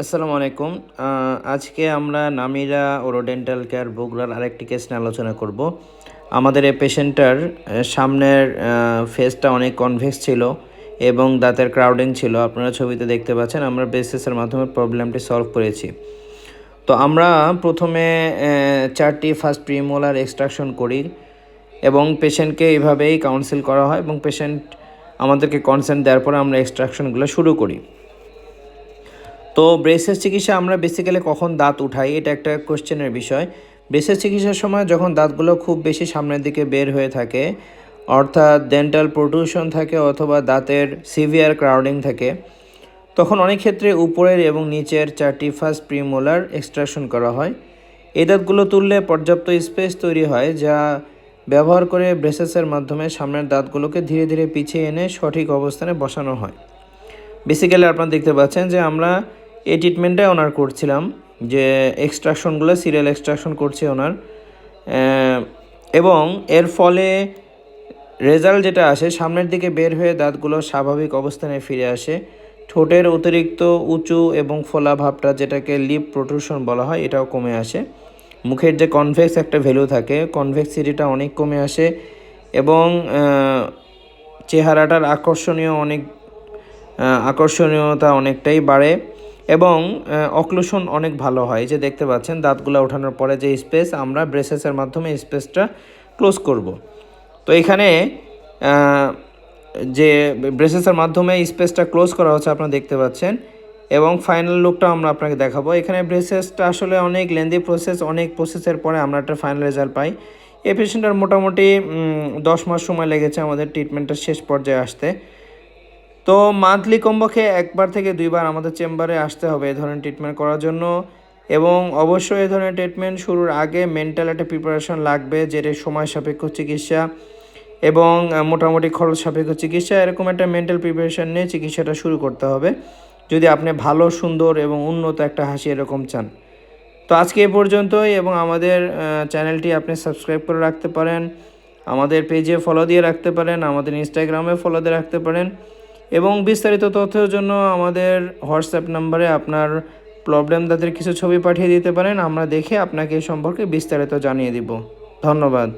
আসসালামু আলাইকুম। আজকে আমরা নামিরা ওরোডেন্টাল কেয়ার বগুড়ার আরেকটি কেস নিয়ে আলোচনা করব। আমাদের এই পেশেন্টটার সামনের ফেসটা অনেক কনভেক্স ছিল এবং দাঁতের ক্রাউডিং ছিল। আপনারা ছবিতে দেখতে পাচ্ছেন। আমরা বেসিসের মাধ্যমে প্রবলেমটি সলভ করেছি। তো আমরা প্রথমে 4টি ফার্স্ট প্রিমোলার এক্সট্রাকশন করি এবং পেশেন্টকে এইভাবেই কাউন্সিল করা হয় এবং পেশেন্ট আমাদেরকে কনসেন্ট দেওয়ার পরে আমরা এক্সট্রাকশনগুলো শুরু করি। তো ব্রেসের চিকিৎসা আমরা বেসিক্যালি কখন দাঁত উঠাই, এটা একটা কোশ্চেনের বিষয়। ব্রেসের চিকিৎসার সময় যখন দাঁতগুলো খুব বেশি সামনের দিকে বের হয়ে থাকে, অর্থাৎ ডেন্টাল প্রোট্রুশন থাকে অথবা দাঁতের সিভিয়ার ক্রাউডিং থাকে, তখন অনেক ক্ষেত্রে উপরের এবং নিচের 4টি ফার্স্ট প্রিমোলার এক্সট্রাকশন করা হয়। এই দাঁতগুলো তুললে পর্যাপ্ত স্পেস তৈরি হয়, যা ব্যবহার করে ব্রেসেসের মাধ্যমে সামনের দাঁতগুলোকে ধীরে ধীরে পিছিয়ে এনে সঠিক অবস্থানে বসানো হয়। বেসিক্যালি আপনারা দেখতে পাচ্ছেন যে আমরা এই ট্রিটমেন্টটাই ওনার করছিলাম, যে এক্সট্রাকশনগুলো সিরিয়াল এক্সট্রাকশন করছে ওনার, এবং এর ফলে রেজাল্ট যেটা আসে, সামনের দিকে বের হয়ে দাঁতগুলো স্বাভাবিক অবস্থানে ফিরে আসে। ঠোঁটের অতিরিক্ত উঁচু এবং ফোলা ভাবটা, যেটাকে লিপ প্রোট্রুশন বলা হয়, এটাও কমে আসে। মুখের যে কনভেক্স একটা ভ্যালু থাকে, কনভেক্সিটিটা অনেক কমে আসে এবং চেহারাটার আকর্ষণীয়তা অনেকটাই বাড়ে এবং অক্লুশন অনেক ভালো হয়। যে দেখতে পাচ্ছেন দাঁতগুলো ওঠানোর পরে যে স্পেস, আমরা ব্রেসেসের মাধ্যমে স্পেসটা ক্লোজ করব। তো এখানে যে ব্রেসেসের মাধ্যমে স্পেসটা ক্লোজ করা হচ্ছে আপনারা দেখতে পাচ্ছেন, এবং ফাইনাল লুকটা আমরা আপনাকে দেখাবো। এখানে ব্রেসেসটা আসলে অনেক লেন্দি প্রসেস, অনেক প্রসেসের পরে আমরা একটা ফাইনাল রেজাল্ট পাই। এই পেশেন্টের মোটামুটি 10 মাস সময় লেগেছে আমাদের ট্রিটমেন্টের শেষ পর্যায়ে আসতে। তো মান্থলি কমপক্ষে 1বার থেকে 2বার আমাদের চেম্বারে আসতে হবে এই ধরনের ট্রিটমেন্ট করার জন্য, এবং অবশ্যই এই ধরনের ট্রিটমেন্ট শুরুর আগে মেন্টাল একটা প্রিপারেশন লাগবে, যেটা সময় সাপেক্ষ চিকিৎসা এবং মোটামুটি খরচ সাপেক্ষ চিকিৎসা। এরকম একটা মেন্টাল প্রিপারেশন নিয়ে চিকিৎসাটা শুরু করতে হবে যদি আপনি ভালো, সুন্দর এবং উন্নত একটা হাসি এরকম চান। তো আজকে এ পর্যন্তই, এবং আমাদের চ্যানেলটি আপনি সাবস্ক্রাইব করে রাখতে পারেন, আমাদের পেজে ফলো দিয়ে রাখতে পারেন, আমাদের ইনস্টাগ্রামে ফলো দিয়ে রাখতে পারেন, এবং বিস্তারিত তথ্যের জন্য আমাদের হোয়াটসঅ্যাপ নাম্বারে আপনার প্রবলেম তাদের কিছু ছবি পাঠিয়ে দিতে পারেন। আমরা দেখে আপনাকে এ সম্পর্কে বিস্তারিত জানিয়ে দিব। ধন্যবাদ।